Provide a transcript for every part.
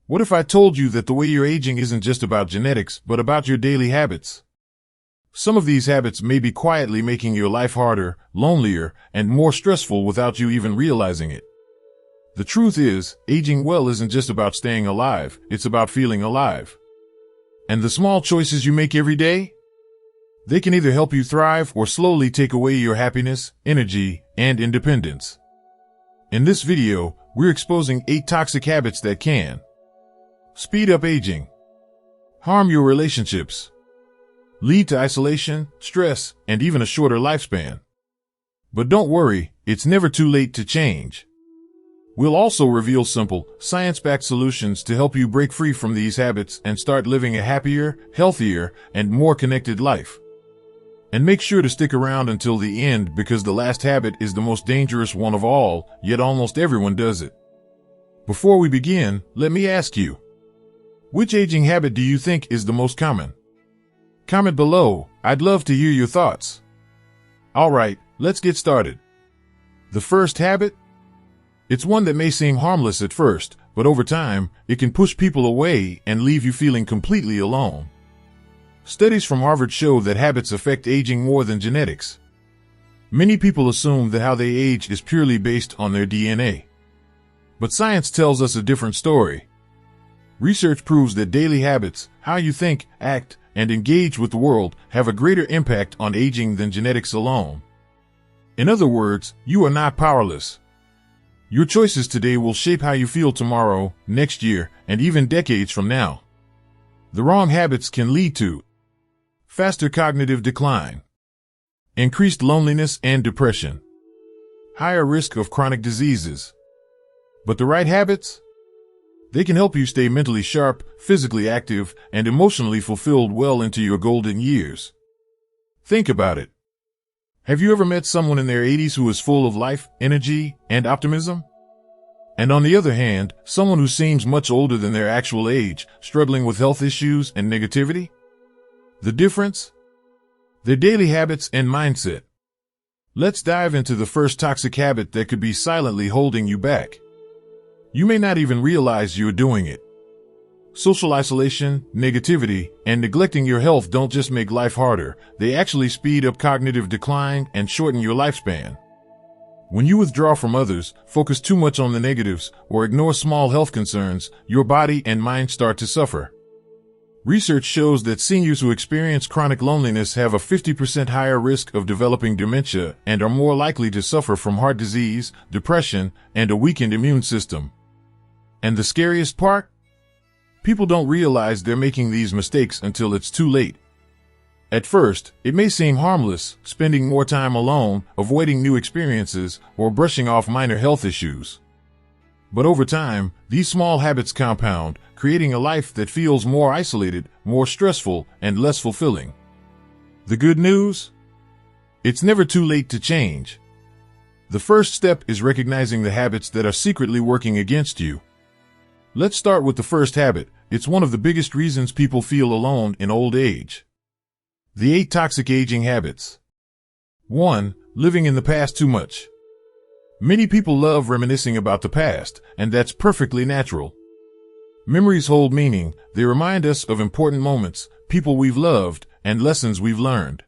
What if I told you that the way you're aging isn't just about genetics, but about your daily habits? Some of these habits may be quietly making your life harder, lonelier, and more stressful without you even realizing it. The truth is, aging well isn't just about staying alive, it's about feeling alive. And the small choices you make every day? They can either help you thrive or slowly take away your happiness, energy, and independence. In this video, we're exposing 8 toxic habits that can speed up aging, harm your relationships, lead to isolation, stress, and even a shorter lifespan. But don't worry, it's never too late to change. We'll also reveal simple, science-backed solutions to help you break free from these habits and start living a happier, healthier, and more connected life. And make sure to stick around until the end because the last habit is the most dangerous one of all, yet almost everyone does it. Before we begin, let me ask you, which aging habit do you think is the most common? Comment below, I'd love to hear your thoughts. Alright, let's get started. The first habit? It's one that may seem harmless at first, but over time, it can push people away and leave you feeling completely alone. Studies from Harvard show that habits affect aging more than genetics. Many people assume that how they age is purely based on their DNA. But science tells us a different story. Research proves that daily habits, how you think, act, and engage with the world, have a greater impact on aging than genetics alone. In other words, you are not powerless. Your choices today will shape how you feel tomorrow, next year, and even decades from now. The wrong habits can lead to faster cognitive decline, increased loneliness and depression, higher risk of chronic diseases. But the right habits? They can help you stay mentally sharp, physically active, and emotionally fulfilled well into your golden years. Think about it. Have you ever met someone in their 80s who is full of life, energy, and optimism? And on the other hand, someone who seems much older than their actual age, struggling with health issues and negativity? The difference? Their daily habits and mindset. Let's dive into the first toxic habit that could be silently holding you back. You may not even realize you're doing it. Social isolation, negativity, and neglecting your health don't just make life harder, they actually speed up cognitive decline and shorten your lifespan. When you withdraw from others, focus too much on the negatives, or ignore small health concerns, your body and mind start to suffer. Research shows that seniors who experience chronic loneliness have a 50% higher risk of developing dementia and are more likely to suffer from heart disease, depression, and a weakened immune system. And the scariest part? People don't realize they're making these mistakes until it's too late. At first, it may seem harmless, spending more time alone, avoiding new experiences, or brushing off minor health issues. But over time, these small habits compound, creating a life that feels more isolated, more stressful, and less fulfilling. The good news? It's never too late to change. The first step is recognizing the habits that are secretly working against you. Let's start with the first habit. It's one of the biggest reasons people feel alone in old age. The 8 toxic aging habits. 1. Living in the past too much. Many people love reminiscing about the past, and that's perfectly natural. Memories hold meaning. They remind us of important moments, people we've loved, and lessons we've learned.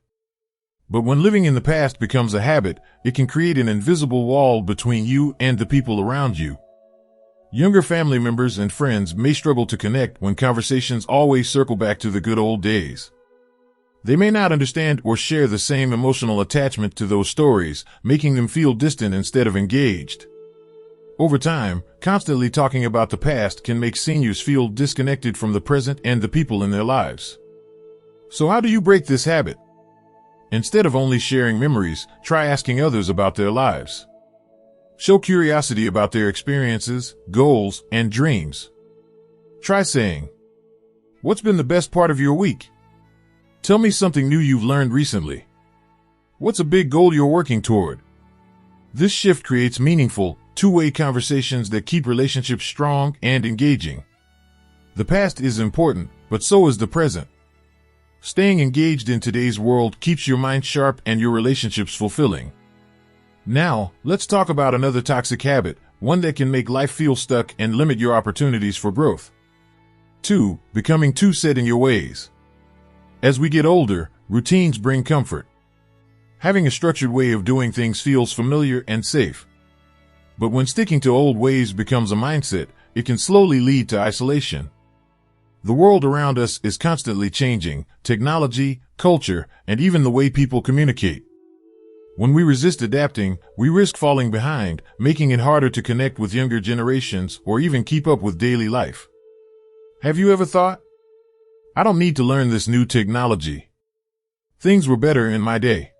But when living in the past becomes a habit, it can create an invisible wall between you and the people around you. Younger family members and friends may struggle to connect when conversations always circle back to the good old days. They may not understand or share the same emotional attachment to those stories, making them feel distant instead of engaged. Over time, constantly talking about the past can make seniors feel disconnected from the present and the people in their lives. So how do you break this habit? Instead of only sharing memories, try asking others about their lives. Show curiosity about their experiences, goals, and dreams. Try saying, "What's been the best part of your week? Tell me something new you've learned recently. What's a big goal you're working toward?" This shift creates meaningful, two-way conversations that keep relationships strong and engaging. The past is important, but so is the present. Staying engaged in today's world keeps your mind sharp and your relationships fulfilling. Now, let's talk about another toxic habit, one that can make life feel stuck and limit your opportunities for growth. 2. Becoming too set in your ways. As we get older, routines bring comfort. Having a structured way of doing things feels familiar and safe. But when sticking to old ways becomes a mindset, it can slowly lead to isolation. The world around us is constantly changing: technology, culture, and even the way people communicate. When we resist adapting, we risk falling behind, making it harder to connect with younger generations or even keep up with daily life. Have you ever thought, I don't need to learn this new technology. Things were better in my day.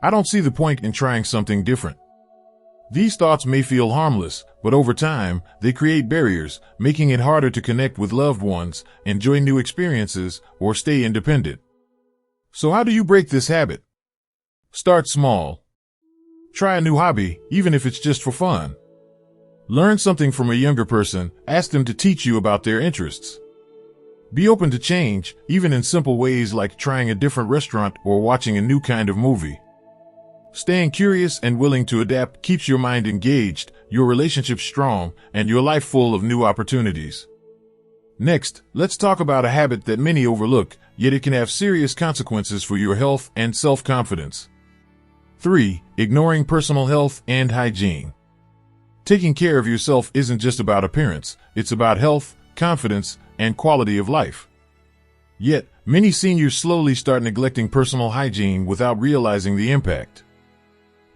I don't see the point in trying something different. These thoughts may feel harmless, but over time, they create barriers, making it harder to connect with loved ones, enjoy new experiences, or stay independent. So how do you break this habit? Start small. Try a new hobby, even if it's just for fun. Learn something from a younger person, ask them to teach you about their interests. Be open to change, even in simple ways like trying a different restaurant or watching a new kind of movie. Staying curious and willing to adapt keeps your mind engaged, your relationship strong, and your life full of new opportunities. Next, let's talk about a habit that many overlook, yet it can have serious consequences for your health and self-confidence. 3. Ignoring personal health and hygiene. Taking care of yourself isn't just about appearance, it's about health, confidence, and quality of life. Yet, many seniors slowly start neglecting personal hygiene without realizing the impact.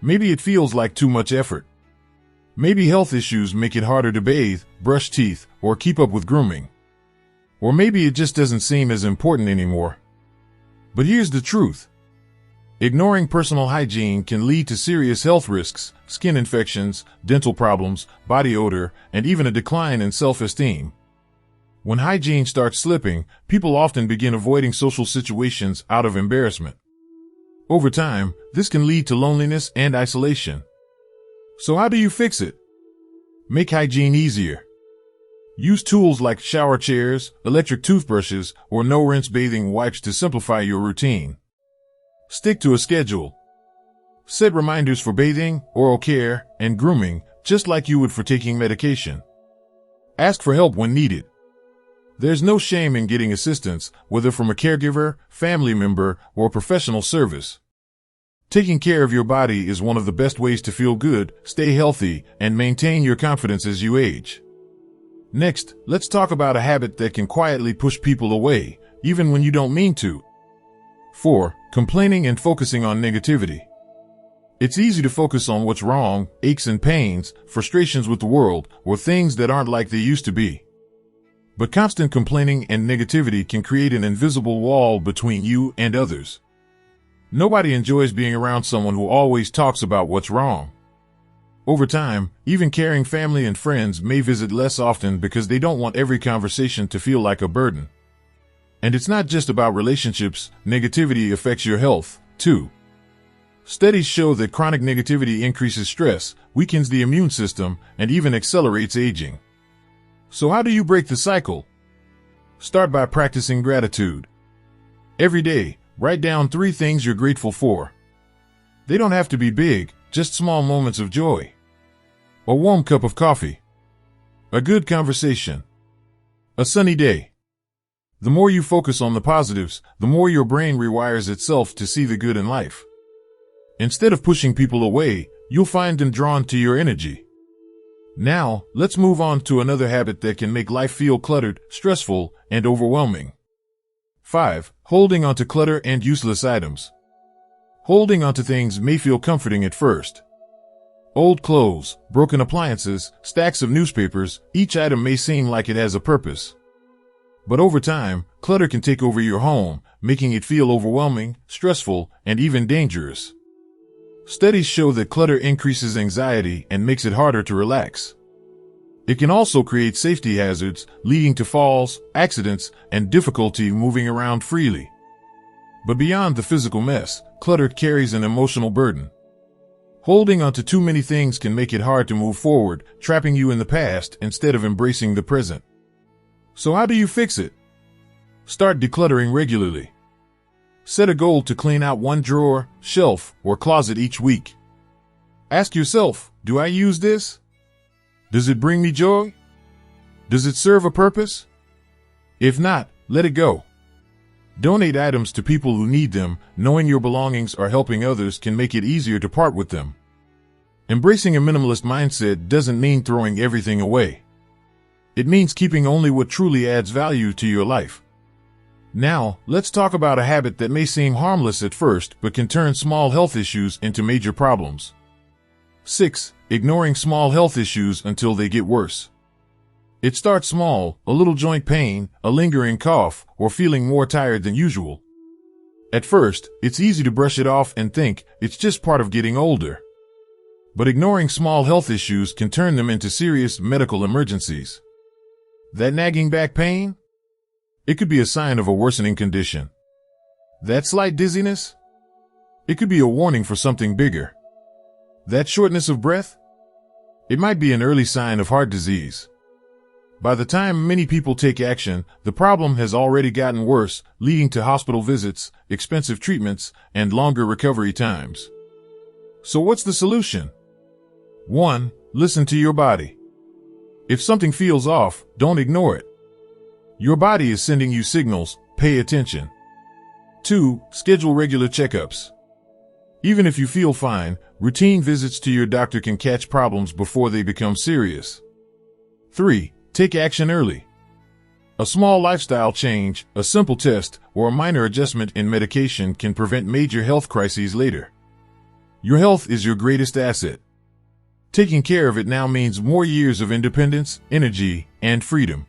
Maybe it feels like too much effort. Maybe health issues make it harder to bathe, brush teeth, or keep up with grooming. Or maybe it just doesn't seem as important anymore. But here's the truth. Ignoring personal hygiene can lead to serious health risks: skin infections, dental problems, body odor, and even a decline in self-esteem. When hygiene starts slipping, people often begin avoiding social situations out of embarrassment. Over time, this can lead to loneliness and isolation. So how do you fix it? Make hygiene easier. Use tools like shower chairs, electric toothbrushes, or no-rinse bathing wipes to simplify your routine. Stick to a schedule. Set reminders for bathing, oral care, and grooming, just like you would for taking medication. Ask for help when needed. There's no shame in getting assistance, whether from a caregiver, family member, or professional service. Taking care of your body is one of the best ways to feel good, stay healthy, and maintain your confidence as you age. Next, let's talk about a habit that can quietly push people away, even when you don't mean to. 4. Complaining and focusing on negativity. It's easy to focus on what's wrong, aches and pains, frustrations with the world, or things that aren't like they used to be. But constant complaining and negativity can create an invisible wall between you and others. Nobody enjoys being around someone who always talks about what's wrong. Over time, even caring family and friends may visit less often because they don't want every conversation to feel like a burden. And it's not just about relationships. Negativity affects your health, too. Studies show that chronic negativity increases stress, weakens the immune system, and even accelerates aging. So how do you break the cycle? Start by practicing gratitude. Every day, write down 3 things you're grateful for. They don't have to be big, just small moments of joy. A warm cup of coffee. A good conversation. A sunny day. The more you focus on the positives, the more your brain rewires itself to see the good in life. Instead of pushing people away, you'll find them drawn to your energy. Now, let's move on to another habit that can make life feel cluttered, stressful, and overwhelming. 5. Holding onto clutter and useless items. Holding onto things may feel comforting at first. Old clothes, broken appliances, stacks of newspapers, each item may seem like it has a purpose. But over time, clutter can take over your home, making it feel overwhelming, stressful, and even dangerous. Studies show that clutter increases anxiety and makes it harder to relax. It can also create safety hazards, leading to falls, accidents, and difficulty moving around freely. But beyond the physical mess, clutter carries an emotional burden. Holding onto too many things can make it hard to move forward, trapping you in the past instead of embracing the present. So how do you fix it? Start decluttering regularly. Set a goal to clean out 1 drawer, shelf, or closet each week. Ask yourself, do I use this? Does it bring me joy? Does it serve a purpose? If not, let it go. Donate items to people who need them. Knowing your belongings or helping others can make it easier to part with them. Embracing a minimalist mindset doesn't mean throwing everything away. It means keeping only what truly adds value to your life. Now, let's talk about a habit that may seem harmless at first but can turn small health issues into major problems. 6. Ignoring small health issues until they get worse. It starts small, a little joint pain, a lingering cough, or feeling more tired than usual. At first, it's easy to brush it off and think it's just part of getting older. But ignoring small health issues can turn them into serious medical emergencies. That nagging back pain? It could be a sign of a worsening condition. That slight dizziness? It could be a warning for something bigger. That shortness of breath? It might be an early sign of heart disease. By the time many people take action, the problem has already gotten worse, leading to hospital visits, expensive treatments, and longer recovery times. So what's the solution? 1. Listen to your body. If something feels off, don't ignore it. Your body is sending you signals, pay attention. 2. Schedule regular checkups. Even if you feel fine, routine visits to your doctor can catch problems before they become serious. 3. Take action early. A small lifestyle change, a simple test, or a minor adjustment in medication can prevent major health crises later. Your health is your greatest asset. Taking care of it now means more years of independence, energy, and freedom.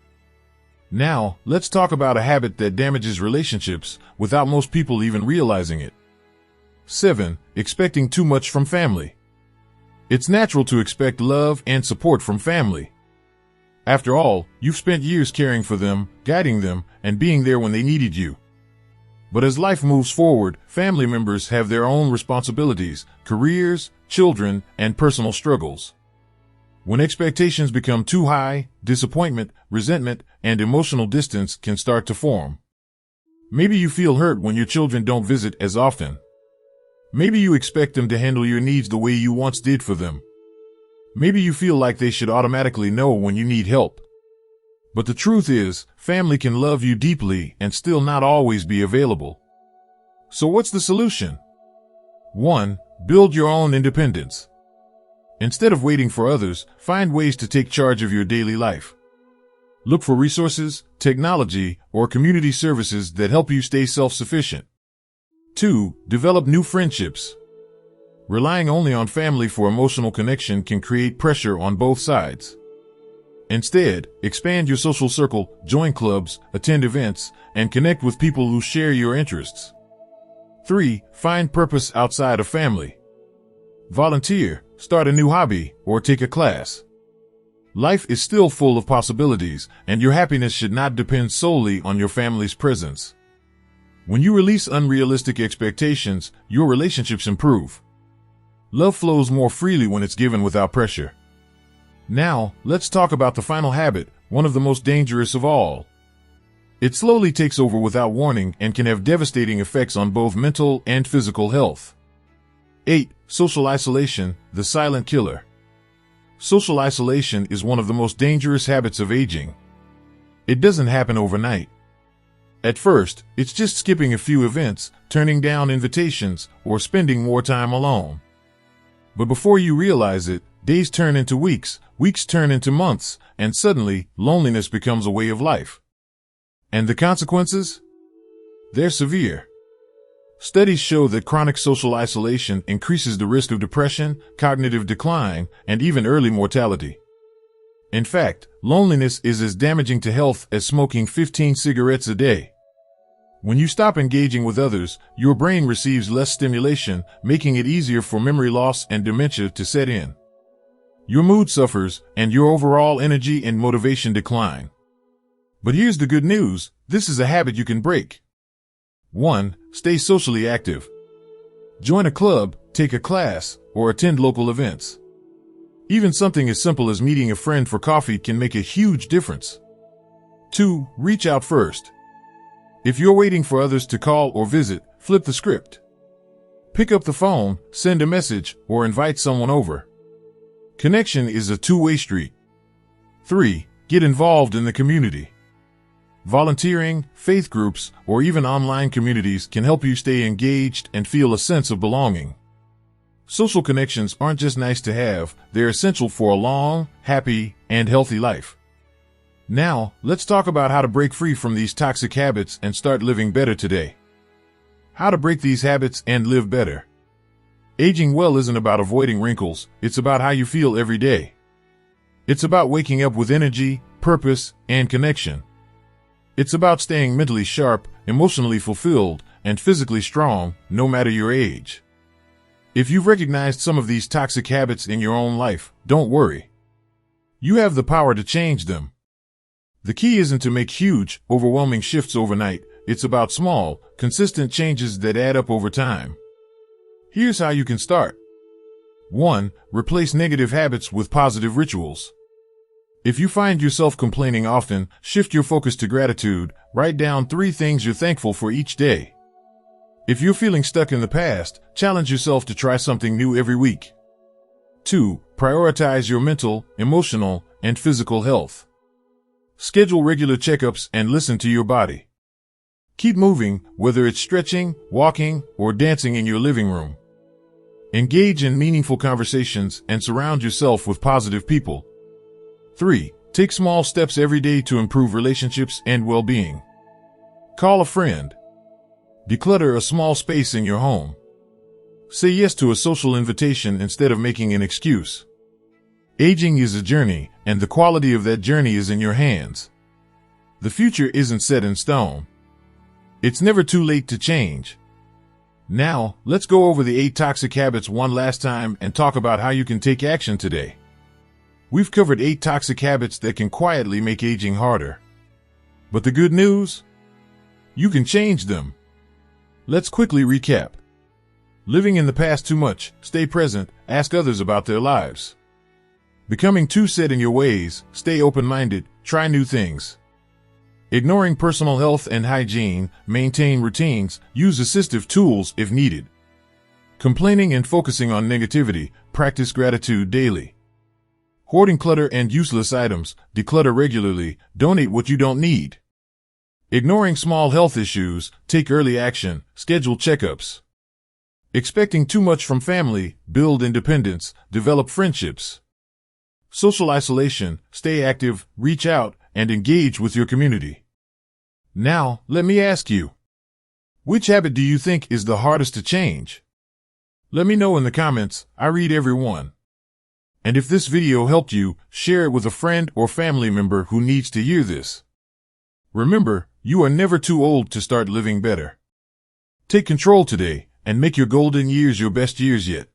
Now, let's talk about a habit that damages relationships without most people even realizing it. 7. Expecting too much from family. It's natural to expect love and support from family. After all, you've spent years caring for them, guiding them, and being there when they needed you. But as life moves forward, family members have their own responsibilities, careers, children, and personal struggles. When expectations become too high, disappointment, resentment, and emotional distance can start to form. Maybe you feel hurt when your children don't visit as often. Maybe you expect them to handle your needs the way you once did for them. Maybe you feel like they should automatically know when you need help. But the truth is, family can love you deeply and still not always be available. So what's the solution? 1. Build your own independence. Instead of waiting for others, find ways to take charge of your daily life. Look for resources, technology, or community services that help you stay self-sufficient. 2. Develop new friendships. Relying only on family for emotional connection can create pressure on both sides. Instead, expand your social circle, join clubs, attend events, and connect with people who share your interests. 3. Find purpose outside of family. Volunteer, start a new hobby, or take a class. Life is still full of possibilities, and your happiness should not depend solely on your family's presence. When you release unrealistic expectations, your relationships improve. Love flows more freely when it's given without pressure. Now, let's talk about the final habit, one of the most dangerous of all. It slowly takes over without warning and can have devastating effects on both mental and physical health. 8. Social isolation, the silent killer. Social isolation is one of the most dangerous habits of aging. It doesn't happen overnight. At first, it's just skipping a few events, turning down invitations, or spending more time alone. But before you realize it, days turn into weeks, weeks turn into months, and suddenly, loneliness becomes a way of life. And the consequences? They're severe. Studies show that chronic social isolation increases the risk of depression, cognitive decline, and even early mortality. In fact, loneliness is as damaging to health as smoking 15 cigarettes a day. When you stop engaging with others, your brain receives less stimulation, making it easier for memory loss and dementia to set in. Your mood suffers, and your overall energy and motivation decline. But here's the good news, this is a habit you can break. 1. Stay socially active. Join a club, take a class, or attend local events. Even something as simple as meeting a friend for coffee can make a huge difference. 2. Reach out first. If you're waiting for others to call or visit, flip the script. Pick up the phone, send a message, or invite someone over. Connection is a two-way street. 3. Get involved in the community. volunteering, faith groups, or even online communities can help you stay engaged and feel a sense of belonging. Social connections aren't just nice to have, they're essential for a long, happy, and healthy life. Now, let's talk about how to break free from these toxic habits and start living better today. How to break these habits and live better. Aging well isn't about avoiding wrinkles, it's about how you feel every day. It's about waking up with energy, purpose, and connection. It's about staying mentally sharp, emotionally fulfilled, and physically strong, no matter your age. If you've recognized some of these toxic habits in your own life, don't worry. You have the power to change them. The key isn't to make huge, overwhelming shifts overnight. It's about small, consistent changes that add up over time. Here's how you can start. 1. Replace negative habits with positive rituals. If you find yourself complaining often, shift your focus to gratitude. Write down 3 things you're thankful for each day. If you're feeling stuck in the past, challenge yourself to try something new every week. 2. Prioritize your mental, emotional, and physical health. Schedule regular checkups and listen to your body. Keep moving, whether it's stretching, walking, or dancing in your living room. Engage in meaningful conversations and surround yourself with positive people. 3. Take small steps every day to improve relationships and well-being. Call a friend. Declutter a small space in your home. Say yes to a social invitation instead of making an excuse. Aging is a journey, and the quality of that journey is in your hands. The future isn't set in stone. It's never too late to change. Now, let's go over the 8 toxic habits one last time and talk about how you can take action today. We've covered 8 toxic habits that can quietly make aging harder. But the good news? You can change them. Let's quickly recap. Living in the past too much, stay present, ask others about their lives. Becoming too set in your ways, stay open-minded, try new things. Ignoring personal health and hygiene, maintain routines, use assistive tools if needed. Complaining and focusing on negativity, practice gratitude daily. Hoarding clutter and useless items, declutter regularly, donate what you don't need. Ignoring small health issues, take early action, schedule checkups. Expecting too much from family, build independence, develop friendships. Social isolation, stay active, reach out, and engage with your community. Now, let me ask you, which habit do you think is the hardest to change? Let me know in the comments, I read every one. And if this video helped you, share it with a friend or family member who needs to hear this. Remember, you are never too old to start living better. Take control today, and make your golden years your best years yet.